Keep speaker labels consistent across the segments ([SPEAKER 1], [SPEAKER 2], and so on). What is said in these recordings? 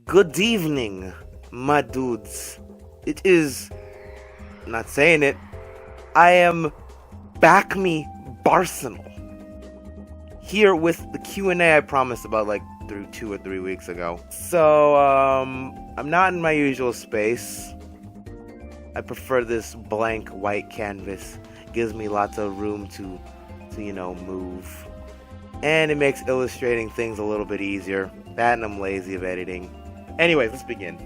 [SPEAKER 1] Good evening, my dudes. It is, not saying it, I am Back Me Barsenal. Here with the Q&A I promised about like 2 or 3 weeks ago. So, I'm not in my usual space. I prefer this blank white canvas. Gives me lots of room to move. And it makes illustrating things a little bit easier. That and I'm lazy of editing. Anyways, let's begin.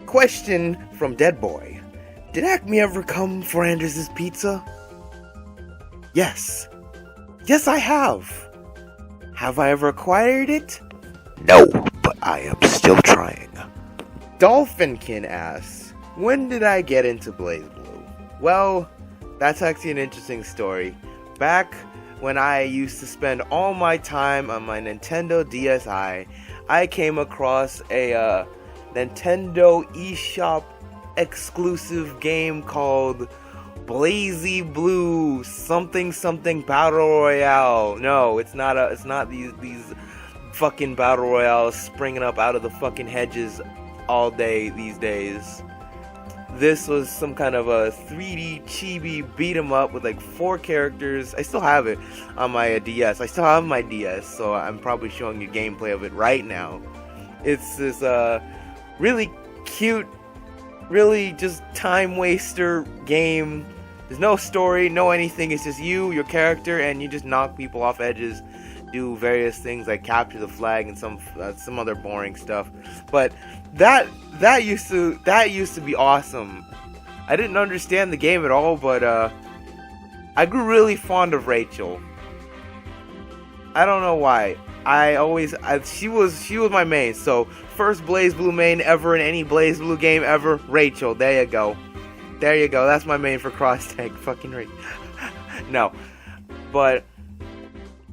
[SPEAKER 1] Question from Dead Boy. Did Acme ever come for Andres' Pizza? Yes. Yes, I have. Have I ever acquired it? No, but I am still trying. Dolphinkin asks, when did I get into BlazBlue? Well, that's actually an interesting story. Back when I used to spend all my time on my Nintendo DSi, I came across a Nintendo eShop exclusive game called BlazBlue something Battle Royale. No, it's not these fucking Battle Royales springing up out of the fucking hedges all day these days. This was some kind of a 3D chibi beat 'em up with like 4 characters. I still have it on my DS. I still have my DS, so I'm probably showing you gameplay of it right now. It's this really cute, really just time waster game. There's no story, no anything. It's just you, your character, and you just knock people off edges, do various things like capture the flag and some other boring stuff. But that used to be awesome. I didn't understand the game at all, but I grew really fond of Rachel. I don't know why. She was my main. So first BlazBlue main ever in any BlazBlue game ever, Rachel. There you go. That's my main for cross tag. Fucking Rachel. No, but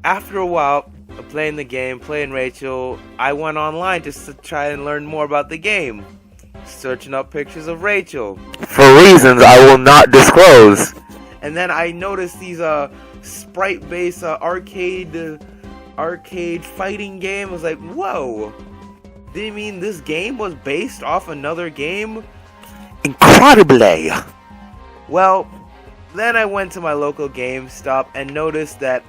[SPEAKER 1] after a while of playing the game, playing Rachel, I went online just to try and learn more about the game. Searching up pictures of Rachel. For reasons I will not disclose. And then I noticed these sprite-based arcade fighting game. I was like, whoa. Did you mean this game was based off another game? Incredibly. Well, then I went to my local GameStop and noticed that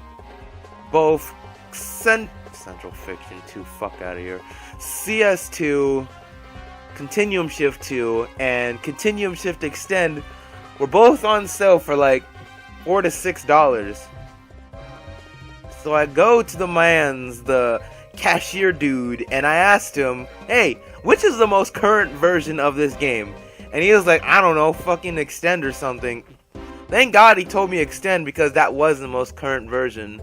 [SPEAKER 1] both Central Fiction 2, fuck out of here, CS2, Continuum Shift 2, and Continuum Shift Extend were both on sale for like $4 to $6. So I go to the cashier dude, and I asked him, hey, which is the most current version of this game? And he was like, I don't know, fucking Extend or something. Thank God he told me Extend, because that was the most current version.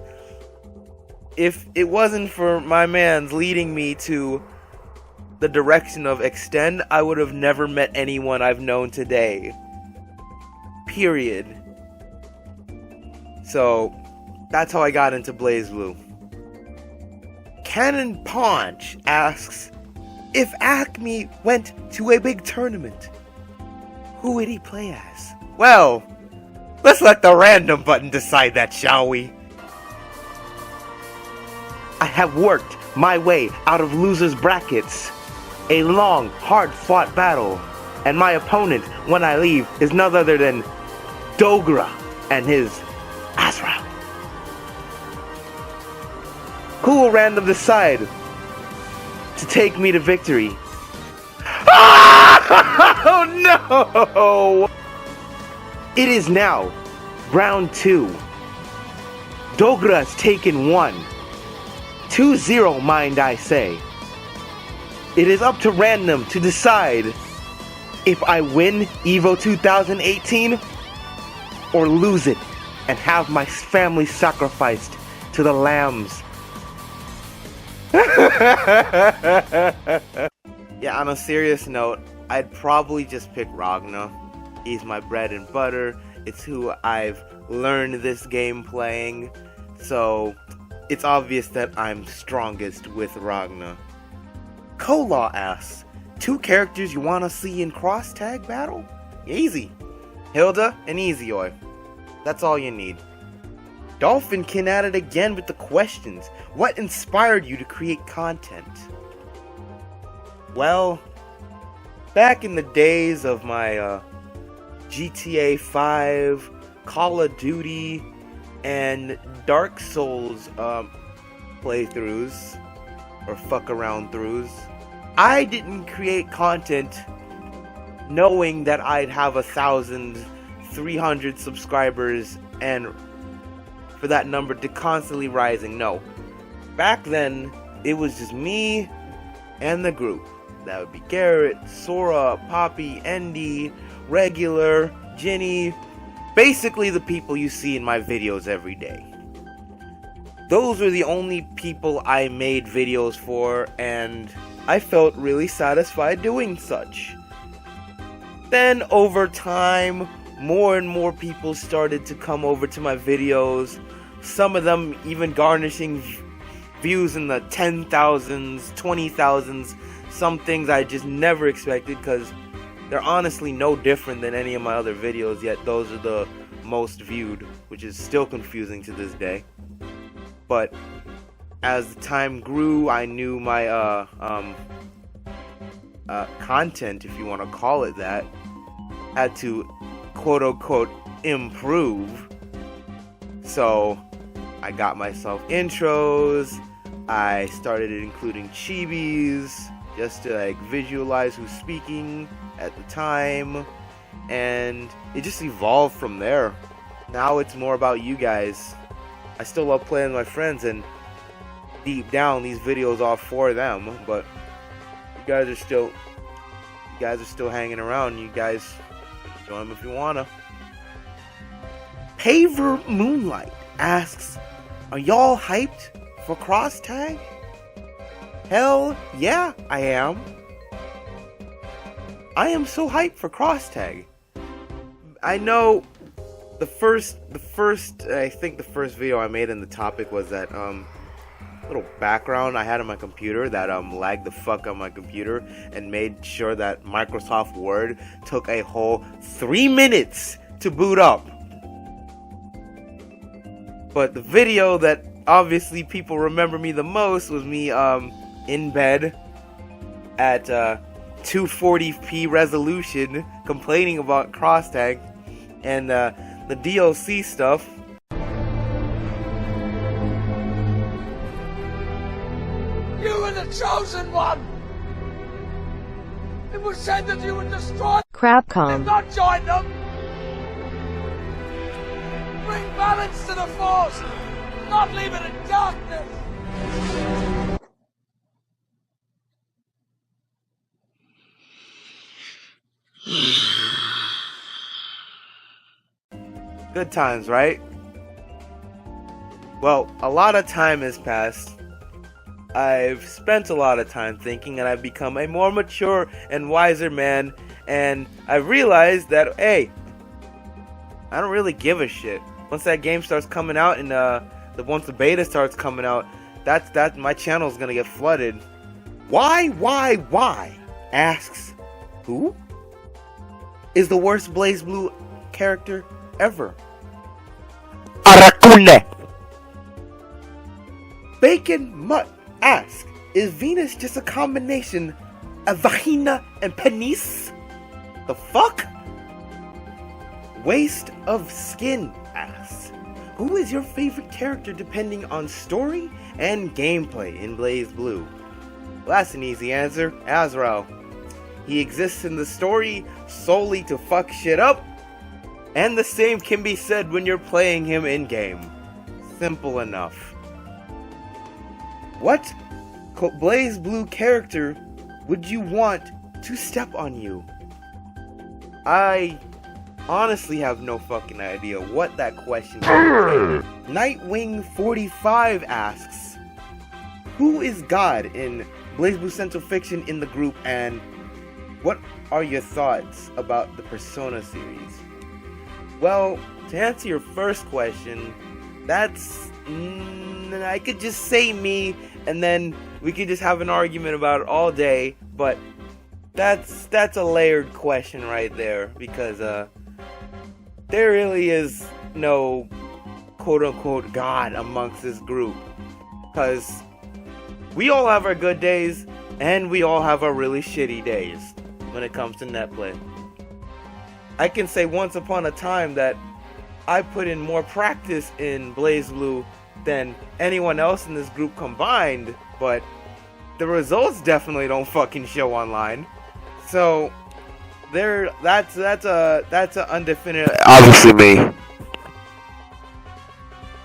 [SPEAKER 1] If it wasn't for my man's leading me to the direction of Extend, I would have never met anyone I've known today. Period. So, that's how I got into BlazBlue. Cannon Paunch asks, if Acme went to a big tournament, who would he play as? Well, let's let the random button decide that, shall we? I have worked my way out of losers' brackets. A long, hard-fought battle. And my opponent, when I leave, is none other than Dogra and his Azrael. Who will random decide to take me to victory? Oh no! It is now round 2. Dogra has taken 1. 2-0, mind I say. It is up to random to decide if I win EVO 2018 or lose it and have my family sacrificed to the lambs. Yeah, on a serious note, I'd probably just pick Ragna. He's my bread and butter. It's who I've learned this game playing. So, it's obvious that I'm strongest with Ragna. Kola asks, 2 characters you want to see in cross-tag battle? Easy. Hilda and Easyoi. That's all you need. Dolphinkin at it again with the questions. What inspired you to create content? Well, back in the days of my GTA 5, Call of Duty, and Dark Souls playthroughs, or fuck around throughs, I didn't create content knowing that I'd have 1,300 subscribers and for that number to constantly rising. No. Back then, it was just me and the group. That would be Garrett, Sora, Poppy, Andy, Regular, Ginny, basically the people you see in my videos every day. Those were the only people I made videos for, and I felt really satisfied doing such. Then over time, more and more people started to come over to my videos, some of them even garnishing views in the 10,000s, 20,000s, some things I just never expected because they're honestly no different than any of my other videos, yet those are the most viewed, which is still confusing to this day. But as the time grew, I knew my content, if you want to call it that, had to quote-unquote improve. So I got myself intros, I started including chibis just to like visualize who's speaking at the time, and it just evolved from there. Now it's more about you guys. I still love playing with my friends, and deep down these videos are for them, but you guys are still hanging around. You guys join them if you wanna. Paver Moonlight asks, are y'all hyped for cross tag? Hell yeah, I am. I am so hyped for cross tag. I know I think the first video I made in the topic was that little background I had on my computer that lagged the fuck on my computer and made sure that Microsoft Word took a whole 3 minutes to boot up. But the video that obviously people remember me the most was me in bed at 240p resolution complaining about cross tag and the DLC stuff.
[SPEAKER 2] You were the chosen one! It was said that you would destroy
[SPEAKER 3] Crapcom.
[SPEAKER 2] them, not join them! Bring balance to the force, not leave it in darkness!
[SPEAKER 1] Good times, right? Well, a lot of time has passed. I've spent a lot of time thinking, and I've become a more mature and wiser man, and I've realized that, hey, I don't really give a shit. Once that game starts coming out, and once the beta starts coming out, that my channel's gonna get flooded. Why? Asks, who is the worst BlazBlue character ever? Arakune. Bacon Mutt asks, is Venus just a combination of vagina and penis? The fuck? Waste of Skin asks, who is your favorite character depending on story and gameplay in BlazBlue? Well, that's an easy answer. Azrael. He exists in the story solely to fuck shit up, and the same can be said when you're playing him in-game. Simple enough. What BlazBlue character would you want to step on you? I honestly have no fucking idea what that question is. Nightwing45 asks, who is God in BlazBlue Central Fiction in the group, and what are your thoughts about the Persona series? Well, to answer your first question, that's I could just say me, and then we could just have an argument about it all day, but that's a layered question right there, because there really is no quote-unquote God amongst this group, because we all have our good days, And we all have our really shitty days when it comes to net play. I can say once upon a time that I put in more practice in BlazBlue than anyone else in this group combined, but the results definitely don't fucking show online. So that's a undefinitive, obviously me.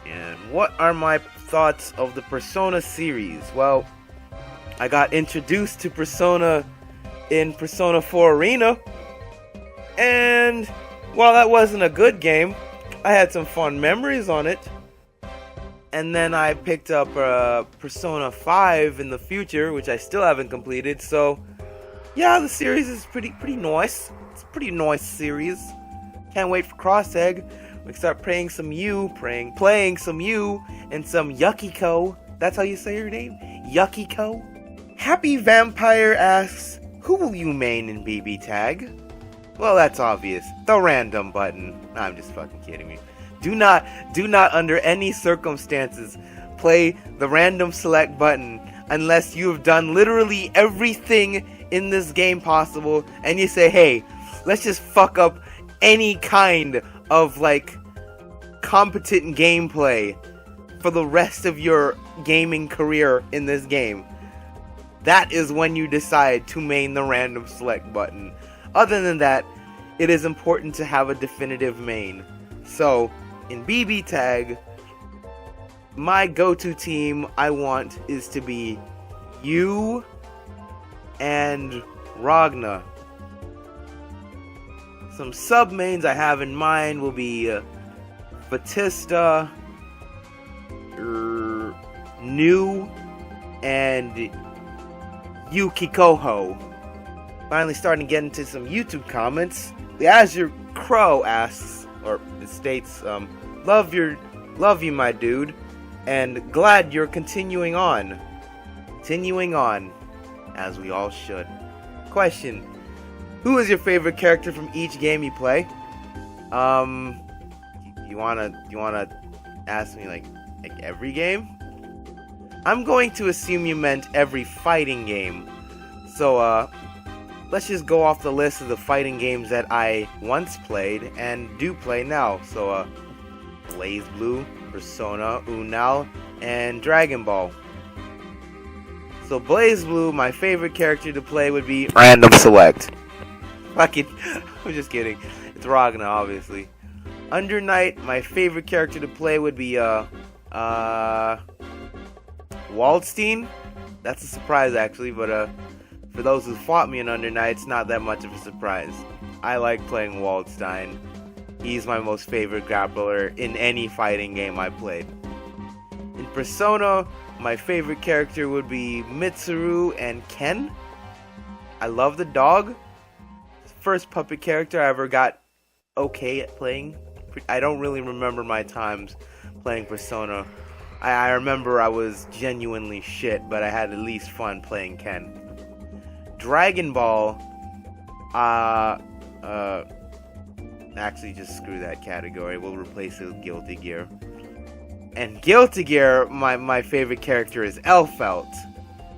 [SPEAKER 1] And what are my thoughts of the Persona series? Well, I got introduced to Persona in Persona 4 Arena, and while that wasn't a good game, I had some fun memories on it. And then I picked up Persona 5 in the future, which I still haven't completed. So, yeah, the series is pretty nice. It's a pretty nice series. Can't wait for Cross Egg. We start playing some some Yu, and some Yukiko. That's how you say her name? Yukiko. Happy Vampire asks, who will you main in BB Tag? Well, that's obvious. The random button. Nah, I'm just fucking kidding me. Do not under any circumstances play the random select button unless you have done literally everything in this game possible and you say, hey, let's just fuck up any kind of like competent gameplay for the rest of your gaming career in this game. That is when you decide to main the random select button. Other than that, it is important to have a definitive main. So, in BB Tag, my go-to team I want is to be you and Ragna. Some sub-mains I have in mind will be Batista, New, and Yukikoho. Finally starting to get into some YouTube comments. The Azure Crow asks, or it states, love you my dude, and glad you're continuing on, as we all should. Question, who is your favorite character from each game you play? You wanna ask me like every game? I'm going to assume you meant every fighting game, so let's just go off the list of the fighting games that I once played and do play now. So, BlazBlue, Persona, Unal, and Dragon Ball. So, BlazBlue, my favorite character to play would be Random Select. Fucking, I'm just kidding. It's Ragna, obviously. Under Night, my favorite character to play would be, Waldstein. That's a surprise, actually, but, for those who fought me in Under Night, it's not that much of a surprise. I like playing Waldstein. He's my most favorite grappler in any fighting game I played. In Persona, my favorite character would be Mitsuru and Ken. I love the dog. It's the first puppet character I ever got okay at playing. I don't really remember my times playing Persona. I remember I was genuinely shit, but I had at least fun playing Ken. Dragon Ball, actually just screw that category, we'll replace it with Guilty Gear. And Guilty Gear, my favorite character is Elfelt.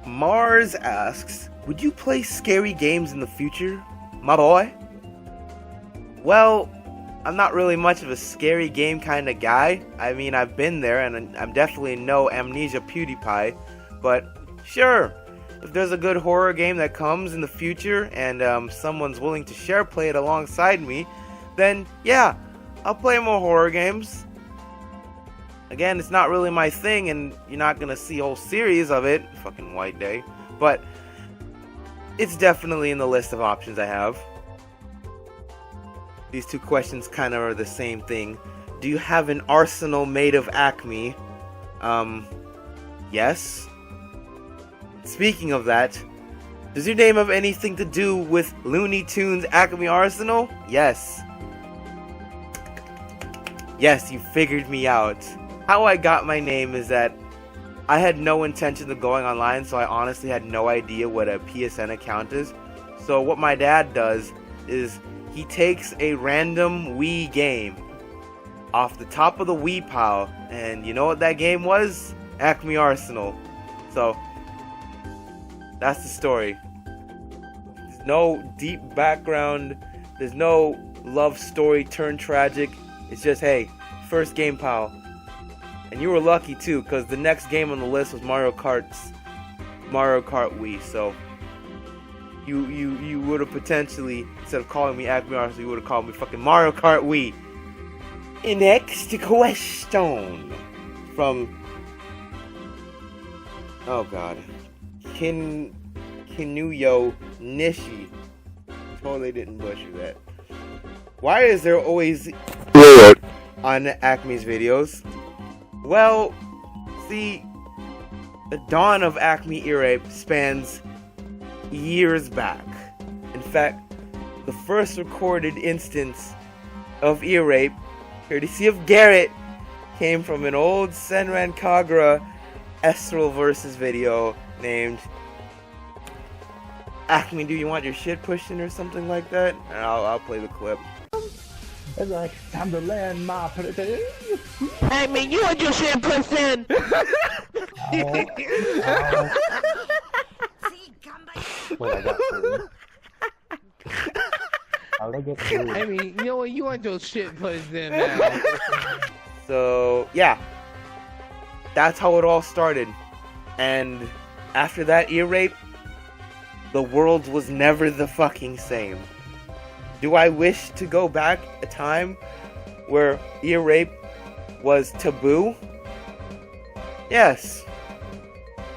[SPEAKER 1] Mars asks, would you play scary games in the future, my boy? Well, I'm not really much of a scary game kind of guy. I mean, I've been there, and I'm definitely no Amnesia PewDiePie, but sure. If there's a good horror game that comes in the future and someone's willing to share play it alongside me, then yeah, I'll play more horror games. Again, it's not really my thing and you're not gonna see a whole series of it, fucking White Day, but it's definitely in the list of options I have. These two questions kind of are the same thing. Do you have an arsenal made of Acme? Yes. Speaking of that, does your name have anything to do with Looney Tunes Acme Arsenal? Yes. Yes, you figured me out. How I got my name is that I had no intention of going online, so I honestly had no idea what a PSN account is. So what my dad does is he takes a random Wii game off the top of the Wii pile, and you know what that game was? Acme Arsenal. So That's the story. There's no deep background. There's no love story turned tragic. It's just, hey, first game, pal. And you were lucky too, because the next game on the list was Mario Kart Wii. So you would have potentially, instead of calling me Acme Arsenal, you would have called me fucking Mario Kart Wii. Next question from, oh god, Kinuyo Nishi. Totally didn't butcher that. Why is there always on Acme's videos? Well, see, the dawn of Acme ear rape spans years back. In fact, the first recorded instance of ear rape, courtesy of Garrett, came from an old Senran Kagura Estral Versus video named Acme, do you want your shit pushed in or something like that? And I'll play the clip.
[SPEAKER 3] It's like time to land my
[SPEAKER 4] Acme, you want your shit pushed in?
[SPEAKER 3] Wait, I got food. How'd I get food?
[SPEAKER 4] I mean, you know what? You want your shit pushed in now.
[SPEAKER 1] So, yeah. That's how it all started. And after that ear rape, the world was never the fucking same. Do I wish to go back a time where ear rape was taboo? Yes.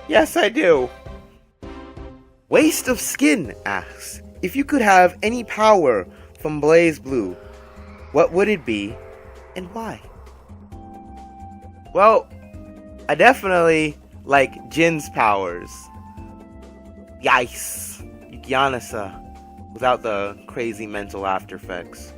[SPEAKER 1] Yes, I do. Waste of Skin asks, if you could have any power from Blaze Blue, what would it be and why? Well, I definitely like Jin's powers. Yikes. Giannis, without the crazy mental after effects.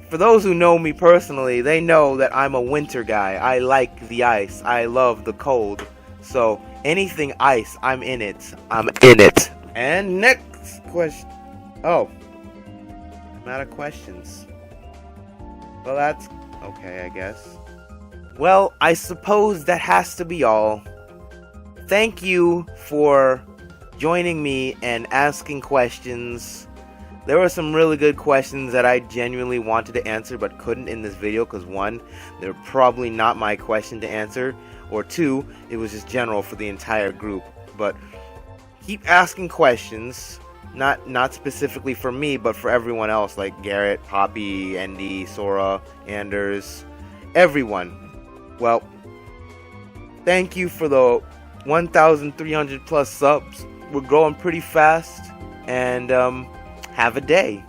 [SPEAKER 1] For those who know me personally, they know that I'm a winter guy. I like the ice. I love the cold. So, anything ice, I'm in it. I'm in it. And next question. Oh. I'm out of questions. Well, that's okay, I guess. Well, I suppose that has to be all. Thank you for joining me and asking questions. There were some really good questions that I genuinely wanted to answer but couldn't in this video because one, they're probably not my question to answer, or two, it was just general for the entire group. But keep asking questions, not specifically for me, but for everyone else like Garrett, Poppy, Andy, Sora, Anders, everyone. Well, thank you for the 1,300 plus subs. We're growing pretty fast, and have a day.